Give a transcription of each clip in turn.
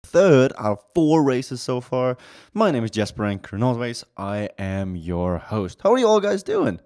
third out of four races so far. My name is Jesper Anker, and always I am your host. How are you all guys doing?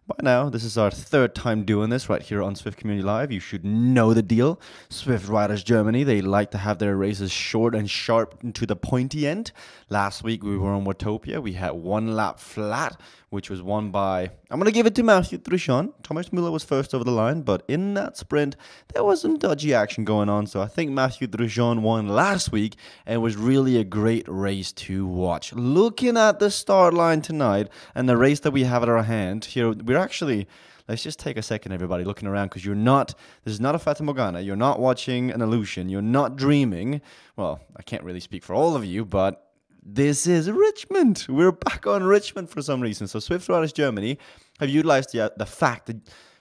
By now, this is our third time doing this right here on Swift Community Live. You should know the deal. Swift Riders Germany, they like to have their races short and sharp and to the pointy end. Last week we were on Watopia. We had one lap flat, which was won by, I'm going to give it to Matthew Truchon. Thomas Müller was first over the line, but in that sprint, there was some dodgy action going on. So I think Matthew Truchon won last week, and it was really a great race to watch. Looking at the start line tonight and the race that we have at our hand, here we're actually, let's just take a second, everybody, looking around, because this is not a Fata Morgana. You're not watching an illusion. You're not dreaming. Well, I can't really speak for all of you, but this is Richmond. We're back on Richmond for some reason. So Swift Riders Germany have utilized the fact that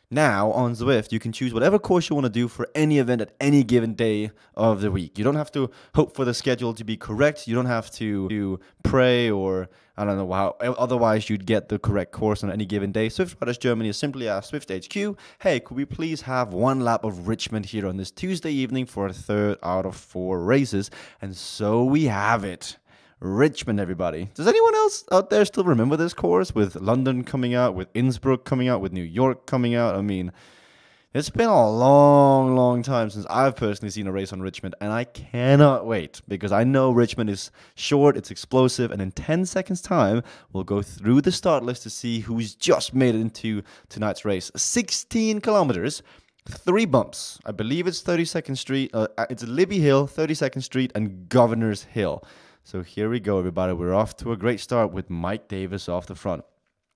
now on Zwift you can choose whatever course you want to do for any event at any given day of the week. You don't have to hope for the schedule to be correct. You don't have to pray, or I don't know how otherwise you'd get the correct course on any given day. Swift Riders Germany has simply asked Swift HQ, hey, could we please have one lap of Richmond here on this Tuesday evening for a third out of four races? And so we have it. Richmond, everybody. Does anyone else out there still remember this course, with London coming out, with Innsbruck coming out, with New York coming out? I mean, it's been a long, long time since I've personally seen a race on Richmond, and I cannot wait, because I know Richmond is short, it's explosive, and in 10 seconds time, we'll go through the start list to see who's just made it into tonight's race. 16 kilometers. 3 bumps. I believe it's 32nd Street. It's Libby Hill, 32nd Street, and Governor's Hill. So here we go, everybody. We're off to a great start with Mike Davis off the front.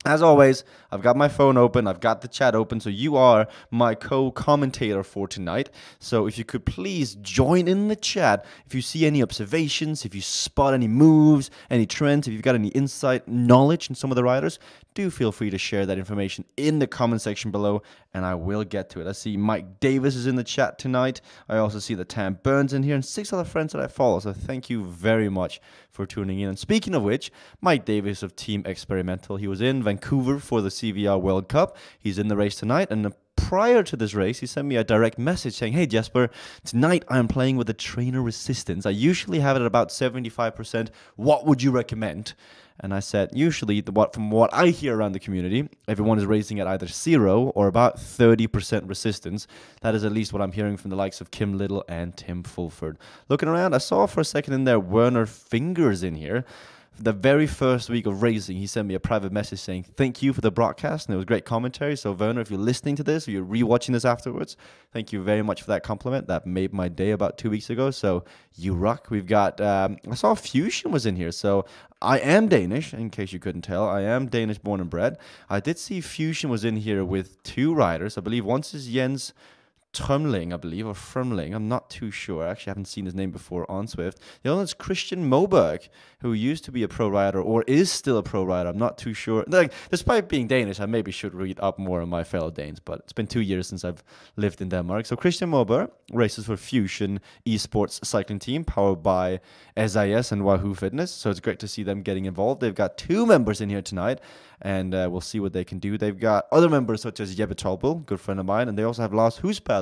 As always, I've got my phone open, I've got the chat open, so you are my co-commentator for tonight. So if you could please join in the chat if you see any observations, if you spot any moves, any trends, if you've got any insight, knowledge in some of the riders, do feel free to share that information in the comment section below, and I will get to it. I see Mike Davis is in the chat tonight. I also see that Tam Burns in here, and 6 other friends that I follow, so thank you very much for tuning in. And speaking of which, Mike Davis of Team Experimental, he was in Vancouver for the CVR World Cup. He's in the race tonight, and prior to this race, he sent me a direct message saying, hey Jesper, tonight I am playing with the trainer resistance. I usually have it at about 75%. What would you recommend? And I said, usually, from what I hear around the community, everyone is racing at either 0 or about 30% resistance. That is at least what I'm hearing from the likes of Kim Little and Tim Fulford. Looking around, I saw for a second in there Werner Fingers in here. The very first week of racing, he sent me a private message saying, thank you for the broadcast, and it was great commentary. So Werner, if you're listening to this, or you're rewatching this afterwards, thank you very much for that compliment. That made my day about 2 weeks ago. So you rock. We've got, I saw Fusion was in here. So I am Danish, in case you couldn't tell. I am Danish born and bred. I did see Fusion was in here with 2 riders. I believe once is Jens Trumling, I believe, or Frumling. I'm not too sure. I actually haven't seen his name before on Swift. The other is Christian Moberg, who used to be a pro rider, or is still a pro rider. I'm not too sure. Like, despite being Danish, I maybe should read up more on my fellow Danes, but it's been 2 years since I've lived in Denmark. So Christian Moberg races for Fusion Esports cycling team, powered by SIS and Wahoo Fitness. So it's great to see them getting involved. They've got 2 members in here tonight, and we'll see what they can do. They've got other members such as Jeppe Tolbel, good friend of mine, and they also have Lars Huspalle,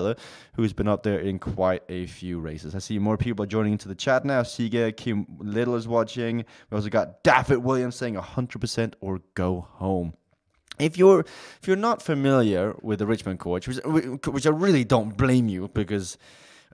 who's been up there in quite a few races. I see more people joining into the chat now. Sige, Kim Little is watching. We also got Daffet Williams saying 100% or go home. If you're not familiar with the Richmond coach, which I really don't blame you, because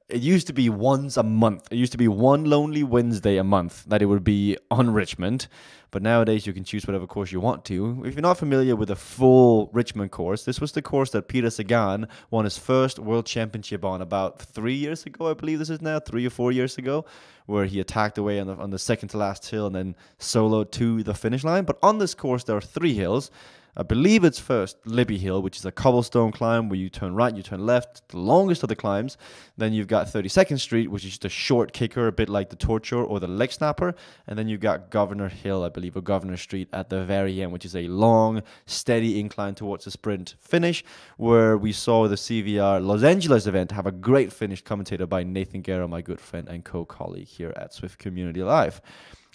it used to be once a month. It used to be one lonely Wednesday a month that it would be on Richmond. But nowadays you can choose whatever course you want to. If you're not familiar with the full Richmond course, this was the course that Peter Sagan won his first world championship on about 3 years ago, I believe this is now, 3 or 4 years ago, where he attacked away on the second to last hill and then soloed to the finish line. But on this course, there are 3 hills. I believe it's first Libby Hill, which is a cobblestone climb where you turn right, you turn left, the longest of the climbs. Then you've got 32nd Street, which is just a short kicker, a bit like the Torture or the Leg Snapper. And then you've got Governor Hill, I believe, or Governor Street at the very end, which is a long, steady incline towards a sprint finish, where we saw the CVR Los Angeles event have a great finish commentated by Nathan Guerra, my good friend and co-colleague here at Swift Community Live.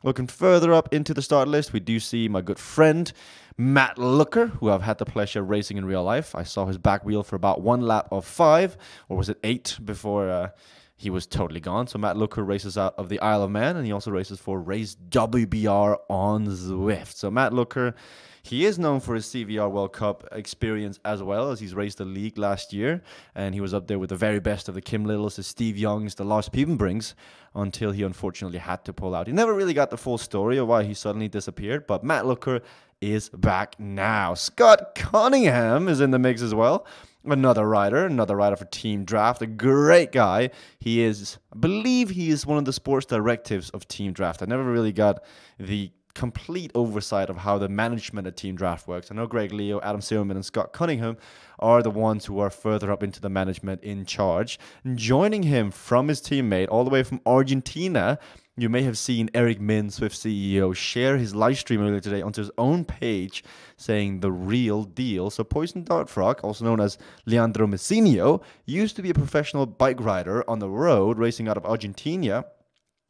Looking further up into the start list, we do see my good friend, Matt Looker, who I've had the pleasure of racing in real life. I saw his back wheel for about 1 lap of 5, or was it 8, before he was totally gone. So Matt Looker races out of the Isle of Man, and he also races for Race WBR on Zwift. So Matt Looker, he is known for his CVR World Cup experience as well, as he's raced the league last year, and he was up there with the very best of the Kim Littles, the Steve Youngs, the Lars Piepenbrings, until he unfortunately had to pull out. He never really got the full story of why he suddenly disappeared, but Matt Looker is back now. Scott Cunningham is in the mix as well. Another rider for Team Draft, a great guy. I believe he is one of the sports directives of Team Draft. I never really got the complete oversight of how the management of Team Draft works. I know Greg Leo, Adam Silverman, and Scott Cunningham are the ones who are further up into the management in charge. And joining him from his teammate all the way from Argentina, you may have seen Eric Min, Swift CEO, share his live stream earlier today onto his own page saying the real deal. So Poison Dart Frog, also known as Leandro Messinio, used to be a professional bike rider on the road racing out of Argentina.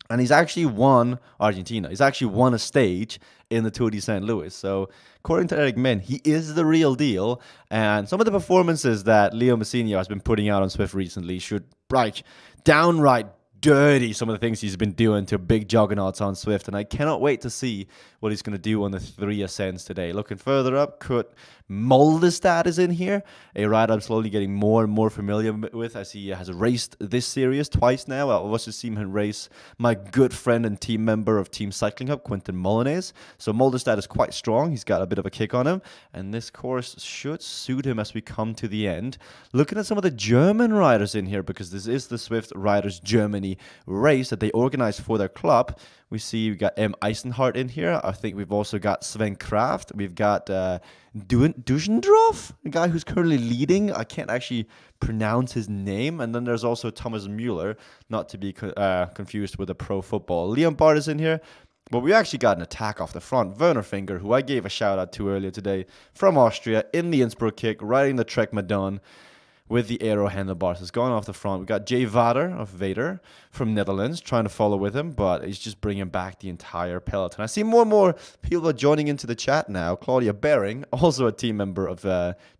And he's actually won Argentina. He's actually won a stage in the Tour de St. Louis. So according to Eric Min, he is the real deal. And some of the performances that Leo Messinio has been putting out on Swift recently should downright dirty some of the things he's been doing to big juggernauts on Swift, and I cannot wait to see what he's going to do on the 3 Ascents today. Looking further up, Kurt Moldestad is in here, a rider I'm slowly getting more and more familiar with, as he has raced this series twice now. I've also seen him race my good friend and team member of Team Cycling Hub, Quentin Molyneux. So Moldestad is quite strong. He's got a bit of a kick on him, and this course should suit him as we come to the end. Looking at some of the German riders in here, because this is the Swift Riders Germany race that they organized for their club. We see we've got M. Eisenhardt in here. I think we've also got Sven Kraft. We've got Dushendorf, a guy who's currently leading. I can't actually pronounce his name. And then there's also Thomas Müller, not to be confused with a pro football. Leon Bart is in here. But we actually got an attack off the front. Werner Finger, who I gave a shout out to earlier today, from Austria, in the Innsbruck kick, riding the Trek Madone with the aero handlebars. It's gone off the front. We got Jay Vader of Vader from Netherlands trying to follow with him, but he's just bringing back the entire peloton. I see more and more people are joining into the chat now. Claudia Bering, also a team member of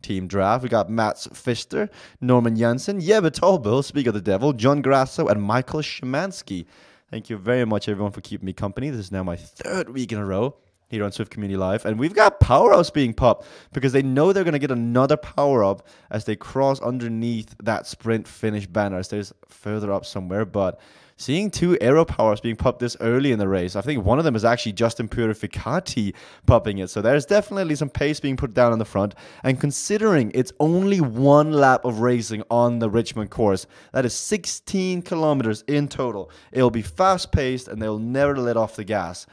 Team Draft. We got Mats Pfister, Norman Janssen, Jebbe Tolbill, Speak of the Devil, John Grasso, and Michael Szymanski. Thank you very much, everyone, for keeping me company. This is now my 3rd week in a row here on Swift Community Live. And we've got power-ups being popped because they know they're going to get another power-up as they cross underneath that sprint finish banner. There's further up somewhere, but seeing 2 aero power-ups being popped this early in the race, I think one of them is actually Justin Purificati popping it. So there's definitely some pace being put down on the front. And considering it's only 1 lap of racing on the Richmond course, that is 16 kilometers in total. It'll be fast-paced and they'll never let off the gas.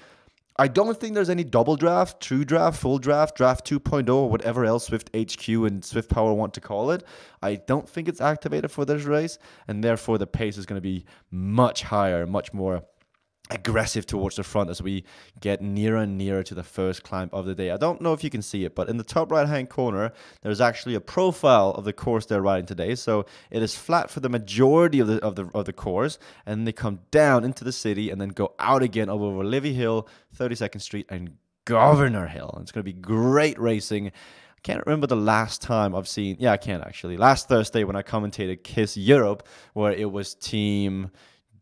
I don't think there's any double draft, true draft, full draft, draft 2.0, or whatever else Swift HQ and Swift Power want to call it. I don't think it's activated for this race, and therefore the pace is going to be much higher, much more aggressive towards the front as we get nearer and nearer to the first climb of the day. I don't know if you can see it, but in the top right hand corner there's actually a profile of the course they're riding today. So it is flat for the majority of the course, and they come down into the city and then go out again over Livy Hill, 32nd Street, and Governor Hill. And it's going to be great racing. I can't remember the last time I've seen, yeah, I can actually. Last Thursday when I commentated KISS Europe, where it was Team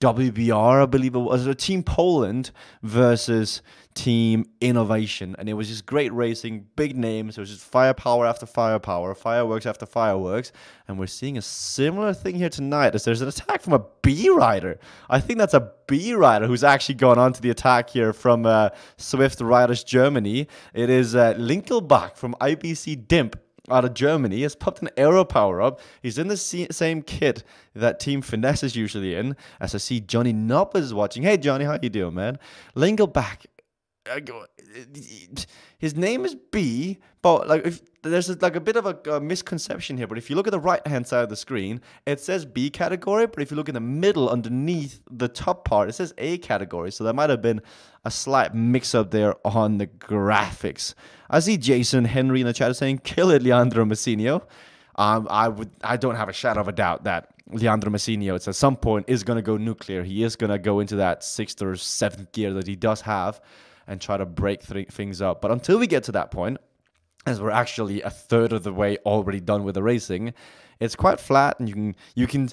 WBR, I believe it was, a Team Poland versus Team Innovation, and it was just great racing, big names. It was just firepower after firepower, fireworks after fireworks, and we're seeing a similar thing here tonight as there's an attack from a B rider. I think that's a B rider who's actually gone on to the attack here from Swift Riders Germany. It is Linkelbach from IBC Dimp out of Germany. He has popped an aero power up. He's in the same kit that Team Finesse is usually in. As I see Johnny Knopp is watching. Hey Johnny, how you doing, man? Lingelbach. His name is B, but there's a bit of a misconception here. But if you look at the right hand side of the screen, it says B category. But if you look in the middle underneath the top part, it says A category. So there might have been a slight mix up there on the graphics. I see Jason Henry in the chat saying, "Kill it, Leandro Messinio." I don't have a shadow of a doubt that Leandro Messinio, at some point, is going to go nuclear. He is going to go into that 6th or 7th gear that he does have and try to break things up. But until we get to that point, as we're actually a third of the way already done with the racing. It's quite flat, and you can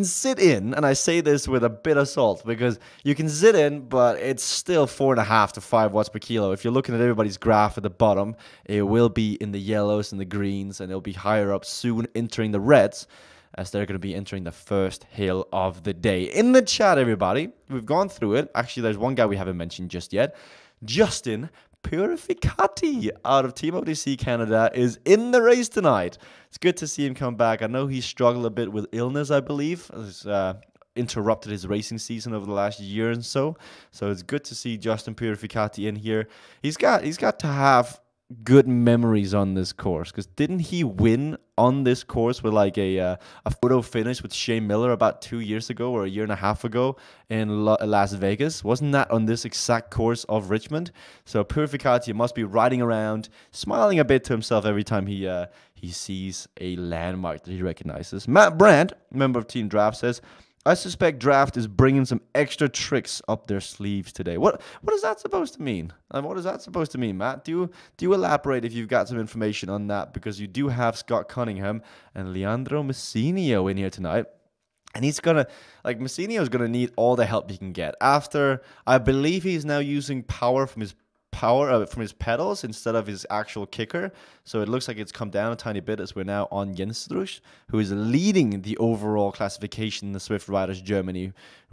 sit in, and I say this with a bit of salt because you can sit in, but it's still 4.5 to 5 watts per kilo. If you're looking at everybody's graph at the bottom, it will be in the yellows and the greens, and it'll be higher up soon, entering the reds, as they're going to be entering the first hill of the day. In the chat, everybody, we've gone through it. Actually, there's one guy we haven't mentioned just yet. Justin Purificati out of Team ODC Canada is in the race tonight. It's good to see him come back. I know he struggled a bit with illness, I believe. It's interrupted his racing season over the last year and so. So it's good to see Justin Purificati in here. He's got to have good memories on this course, because didn't he win on this course with like a photo finish with Shane Miller about 2 years ago or a year and a half ago in Las Vegas? Wasn't that on this exact course of Richmond? So Purificati must be riding around, smiling a bit to himself every time he sees a landmark that he recognizes. Matt Brandt, member of Team Draft, says, I suspect Draft is bringing some extra tricks up their sleeves today. What is that supposed to mean? What is that supposed to mean, Matt? Do you elaborate if you've got some information on that? Because you do have Scott Cunningham and Leandro Messinio in here tonight. And he's going to, Messinio's going to need all the help he can get. After, I believe he's now using power from his pedals instead of his actual kicker. So it looks like it's come down a tiny bit as we're now on Jens Strusch, who is leading the overall classification in the Swift Riders Germany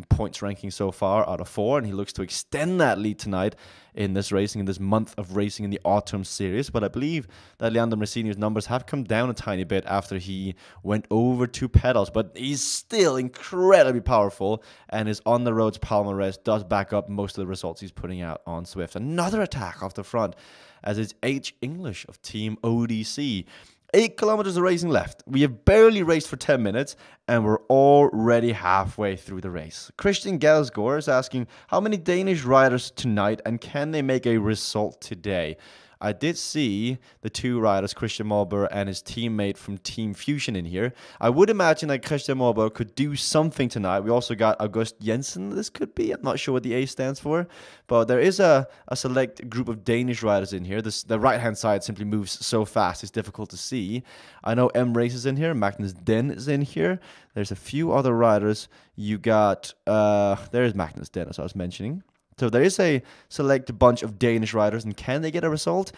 points ranking so far out of 4, and he looks to extend that lead tonight in this racing, in this month of racing in the autumn series. But I believe that Leandro Messinio's numbers have come down a tiny bit after he went over to pedals, but he's still incredibly powerful, and his on the roads palmarès does back up most of the results he's putting out on Swift. Another attack off the front, as it's H. English of Team ODC. 8 kilometers of racing left. We have barely raced for 10 minutes, and we're already halfway through the race. Christian Gelsgaard is asking, how many Danish riders tonight, and can they make a result today? I did see the 2 riders, Christian Molber and his teammate from Team Fusion in here. I would imagine that Christian Molber could do something tonight. We also got August Jensen, this could be. I'm not sure what the A stands for. But there is a select group of Danish riders in here. The right-hand side simply moves so fast, it's difficult to see. I know M Race is in here. Magnus Den is in here. There's a few other riders. You got, there's Magnus Den, as I was mentioning. So there is a select bunch of Danish riders, and can they get a result?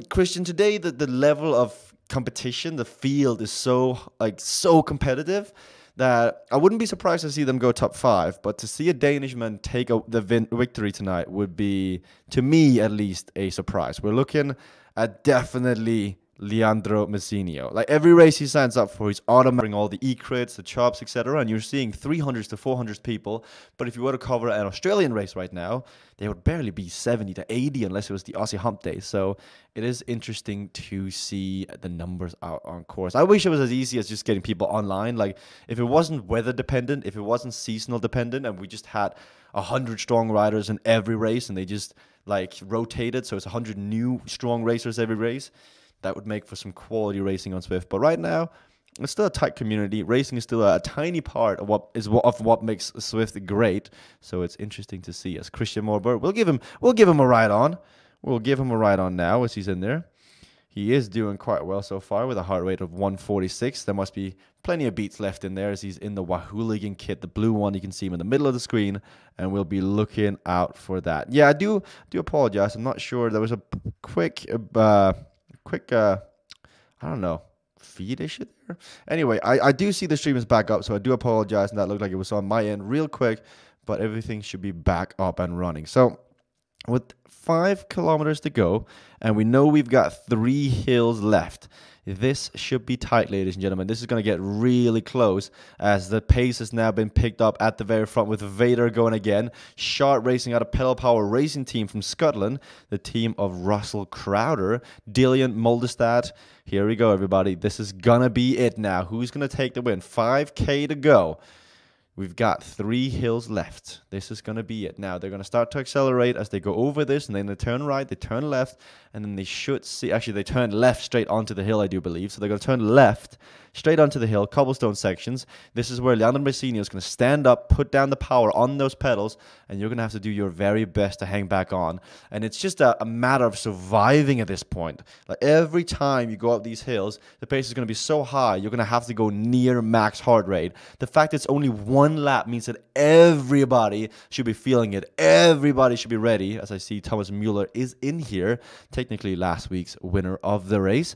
Christian, today the level of competition, the field is so competitive that I wouldn't be surprised to see them go top 5. But to see a Danishman take the victory tonight would be, to me at least, a surprise. We're looking at definitely Leandro Messinio. Like every race he signs up for, he's automating all the e-crits, the chops, etc. And you're seeing 300s to 400s people. But if you were to cover an Australian race right now, they would barely be 70 to 80 unless it was the Aussie Hump Day. So it is interesting to see the numbers out on course. I wish it was as easy as just getting people online. Like if it wasn't weather dependent, if it wasn't seasonal dependent, and we just had 100 strong riders in every race, and they just rotated, so it's 100 new strong racers every race, that would make for some quality racing on Swift. But right now, it's still a tight community. Racing is still a tiny part of what makes Swift great. So it's interesting to see. As Christian Molber, we'll give him a ride on. We'll give him a ride on now as he's in there. He is doing quite well so far with a heart rate of 146. There must be plenty of beats left in there as he's in the Wahooligan kit, the blue one. You can see him in the middle of the screen, and we'll be looking out for that. Yeah, I do apologize. I'm not sure. There was a quick I don't know, feed issue there. Anyway, I do see the stream is back up, so I do apologize, and that looked like it was on my end real quick, but everything should be back up and running. So with 5 kilometers to go, and we know we've got 3 hills left, this should be tight, ladies and gentlemen. This is going to get really close, as the pace has now been picked up at the very front with Vader going again. Sharp racing out of Pedal Power Racing Team from Scotland, the team of Russell Crowder, Dillian Moldestad. Here we go, everybody. This is going to be it now. Who's going to take the win? 5K to go. We've got 3 hills left. This is going to be it. Now, they're going to start to accelerate as they go over this, and then they turn right, they turn left, and then they should see... Actually, they turn left straight onto the hill, I do believe. So they're going to turn left straight onto the hill, cobblestone sections. This is where Leandro Messinio is going to stand up, put down the power on those pedals, and you're going to have to do your very best to hang back on. And it's just a matter of surviving at this point. Like, every time you go up these hills, the pace is going to be so high, you're going to have to go near max heart rate. The fact it's only 1 lap means that everybody should be feeling it. Everybody should be ready. As I see, Thomas Müller is in here, technically last week's winner of the race.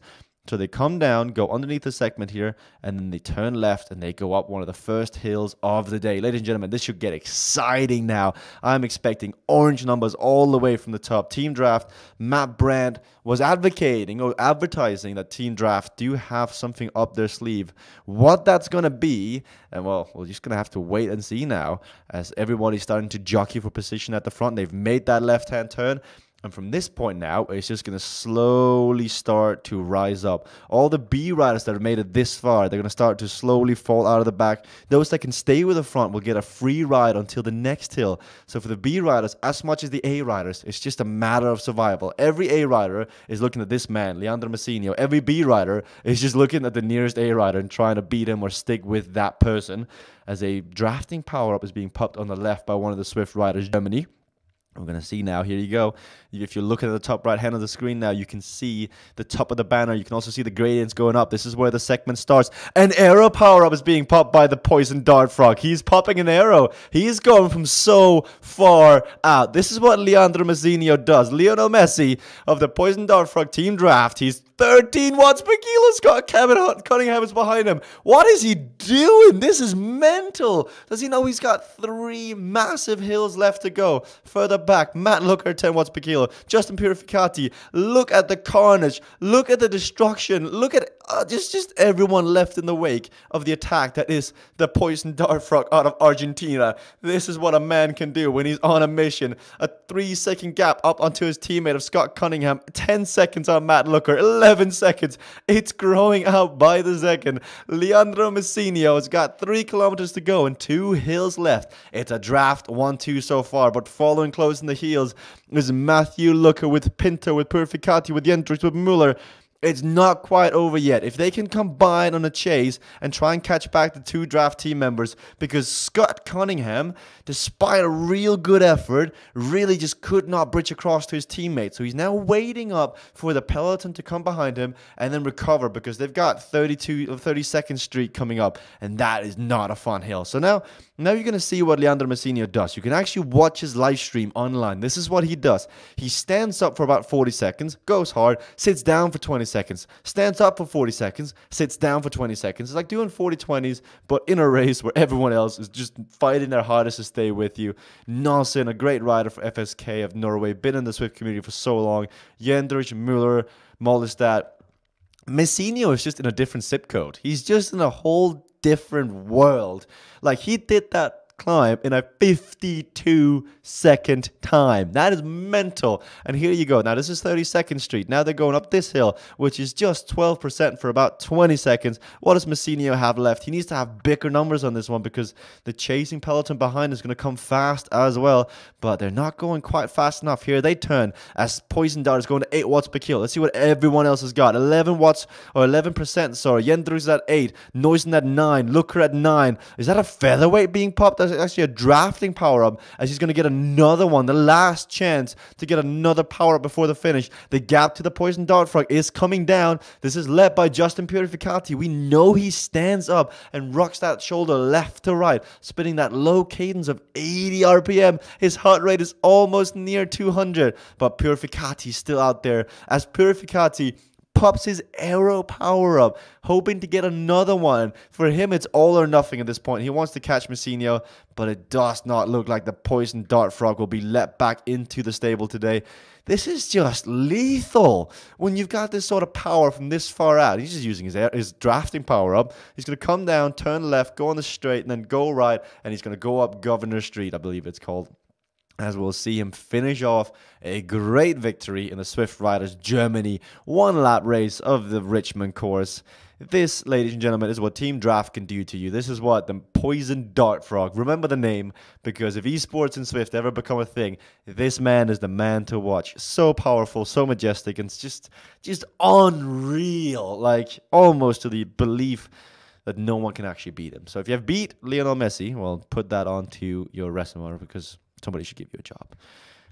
So they come down, go underneath the segment here, and then they turn left and they go up one of the first hills of the day. Ladies and gentlemen, this should get exciting now. I'm expecting orange numbers all the way from the top. Team Draft, Matt Brandt was advocating or advertising that Team Draft do have something up their sleeve. What that's going to be, and well, we're just going to have to wait and see now as everybody's starting to jockey for position at the front. They've made that left-hand turn. And from this point now, it's just going to slowly start to rise up. All the B riders that have made it this far, they're going to start to slowly fall out of the back. Those that can stay with the front will get a free ride until the next hill. So for the B riders, as much as the A riders, it's just a matter of survival. Every A rider is looking at this man, Leandro Messinio. Every B rider is just looking at the nearest A rider and trying to beat him or stick with that person. As a drafting power-up is being popped on the left by one of the Swift riders, Germany. We're going to see now, here you go. If you look at the top right hand of the screen now, you can see the top of the banner. You can also see the gradients going up. This is where the segment starts. An arrow power-up is being popped by the Poison Dart Frog. He's popping an arrow. He's going from so far out. This is what Leandro Messinio does. Lionel Messi of the Poison Dart Frog Team Draft. He's 13 watts per kilo. Scott Cunningham is behind him. What is he doing? This is mental. Does he know he's got 3 massive hills left to go? Further back, Matt Looker, 10 watts per kilo. Justin Purificati, look at the carnage. Look at the destruction. Look at just everyone left in the wake of the attack that is the Poison Dart Frog out of Argentina. This is what a man can do when he's on a mission. A 3-second gap up onto his teammate of Scott Cunningham. 10 seconds on Matt Looker. 11 seconds. It's growing out by the second. Leandro Messinio has got 3 kilometers to go and 2 hills left. It's a draft 1-2 so far, but following close in the heels is Matthew Looker with Pinto, with Purificati, with Jendrix, with Muller. It's not quite over yet. If they can combine on a chase and try and catch back the 2 draft team members, because Scott Cunningham, despite a real good effort, really just could not bridge across to his teammate. So he's now waiting up for the peloton to come behind him and then recover, because they've got 32nd Street coming up, and that is not a fun hill. So now you're going to see what Leandro Messinio does. You can actually watch his live stream online. This is what he does. He stands up for about 40 seconds, goes hard, sits down for 20 seconds, stands up for 40 seconds, sits down for 20 seconds. It's like doing 40-20s, but in a race where everyone else is just fighting their hardest to stay with you. Nelson, a great rider for FSK of Norway, been in the Swift community for so long. Jendrich, Müller, Mollestad. Messinio is just in a different zip code. He's just in a whole different world. Like, he did that climb in a 52-second time. That is mental. And here you go. Now, this is 32nd Street. Now they're going up this hill, which is just 12% for about 20 seconds. What does Messinio have left? He needs to have bigger numbers on this one, because the chasing peloton behind is going to come fast as well. But they're not going quite fast enough. Here they turn as Poison Dart is going to 8 watts per kilo. Let's see what everyone else has got. 11 watts, or 11%, sorry. Jendrix at 8. Neusen at 9. Looker at 9. Is that a featherweight being popped? That's actually a drafting power-up, as he's going to get another one. The last chance to get another power-up before the finish. The gap to the Poison Dart Frog is coming down. This is led by Justin Purificati. We know he stands up and rocks that shoulder left to right, spinning that low cadence of 80 RPM. His heart rate is almost near 200, but Purificati's still out there, as Purificati pops his arrow power up, hoping to get another one. For him, it's all or nothing at this point. He wants to catch Messinio, but it does not look like the Poison Dart Frog will be let back into the stable today. This is just lethal when you've got this sort of power from this far out. He's just using his drafting power up. He's going to come down, turn left, go on the straight, and then go right, and he's going to go up Governor Street, I believe it's called. as we'll see him finish off a great victory in the Swift Riders Germany one-lap race of the Richmond course. This, ladies and gentlemen, is what Team Draft can do to you. This is what the Poison Dart Frog, remember the name, because if esports and Swift ever become a thing, this man is the man to watch. So powerful, so majestic, and it's just unreal, like almost to the belief that no one can actually beat him. So if you have beat Lionel Messi, well, put that onto your resume because somebody should give you a job.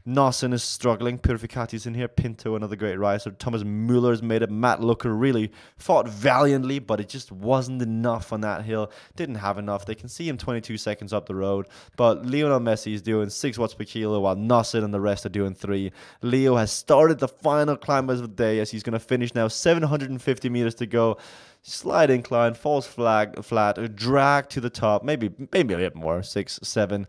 Nossen is struggling. Purificati's in here. Pinto, another great rider. Thomas Muller's made it. Matt Looker really fought valiantly, but it just wasn't enough on that hill. Didn't have enough. They can see him 22 seconds up the road, but Lionel Messi is doing 6 watts per kilo while Nossen and the rest are doing 3. Leo has started the final climb of the day as he's going to finish now. 750 meters to go. Slight incline, falls flat, drag to the top, maybe a bit more, 6-7%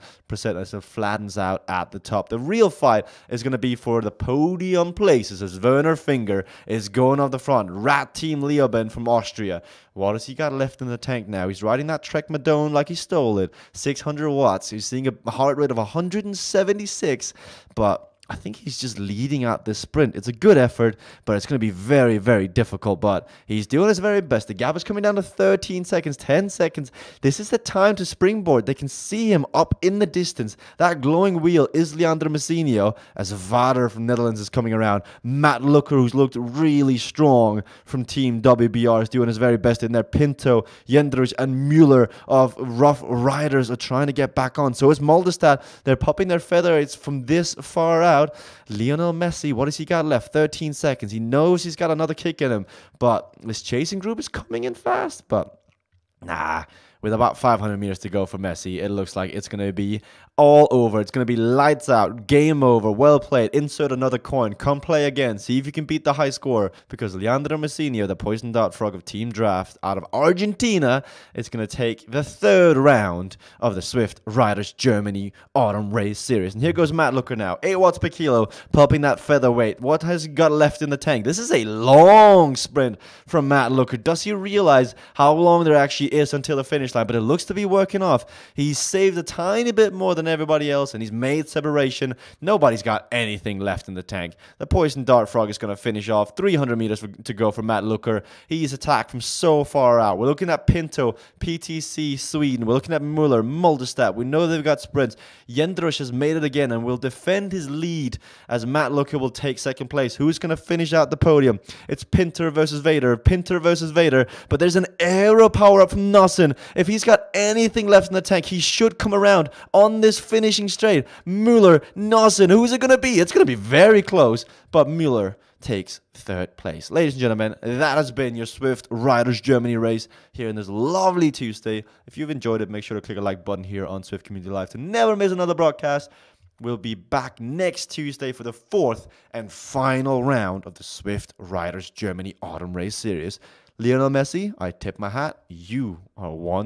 as it flattens out at the top. The real fight is going to be for the podium places as Werner Finger is going off the front. Rat Team Leoben from Austria. What has he got left in the tank now? He's riding that Trek Madone like he stole it. 600 watts. He's seeing a heart rate of 176, but I think he's just leading out this sprint. It's a good effort, but it's going to be very, very difficult. But he's doing his very best. The gap is coming down to 13 seconds, 10 seconds. This is the time to springboard. They can see him up in the distance. That glowing wheel is Leandro Messinio as Vader from Netherlands is coming around. Matt Looker, who's looked really strong from Team WBR, is doing his very best in there. Pinto, Jendrich, and Mueller of Rough Riders are trying to get back on. So is Moldestad. They're popping their feathers from this far out. Lionel Messi, what has he got left? 13 seconds. He knows he's got another kick in him, but this chasing group is coming in fast. But nah, with about 500 meters to go for Messi, it looks like it's going to be all over. It's going to be lights out, game over, well played. Insert another coin, come play again, see if you can beat the high score, because Leandro Messinio, the Poison Dart Frog of Team Draft out of Argentina, is going to take the 3rd round of the Swift Riders Germany Autumn Race Series. And here goes Matt Looker now, 8 watts per kilo, pumping that featherweight. What has he got left in the tank? This is a long sprint from Matt Looker. Does he realize how long there actually is until the finish line? But it looks to be working off. He's saved a tiny bit more than everybody else, and he's made separation. Nobody's got anything left in the tank. The Poison Dart Frog is going to finish off. 300 meters to go for Matt Looker. He's attacked from so far out. We're looking at Pinto, PTC Sweden. We're looking at Muller, Moldestad. We know they've got sprints. Jendrich has made it again and will defend his lead as Matt Looker will take 2nd place. Who's going to finish out the podium? It's Pinter versus Vader. Pinter versus Vader. But there's an aero power up from Nossen. If he's got anything left in the tank, he should come around on this finishing straight. Mueller, Nossen, who's it going to be? It's going to be very close, but Mueller takes 3rd place. Ladies and gentlemen, that has been your Swift Riders Germany race here in this lovely Tuesday. If you've enjoyed it, make sure to click a like button here on Swift Community Live to never miss another broadcast. We'll be back next Tuesday for the 4th and final round of the Swift Riders Germany Autumn Race Series. Lionel Messi, I tip my hat. You are one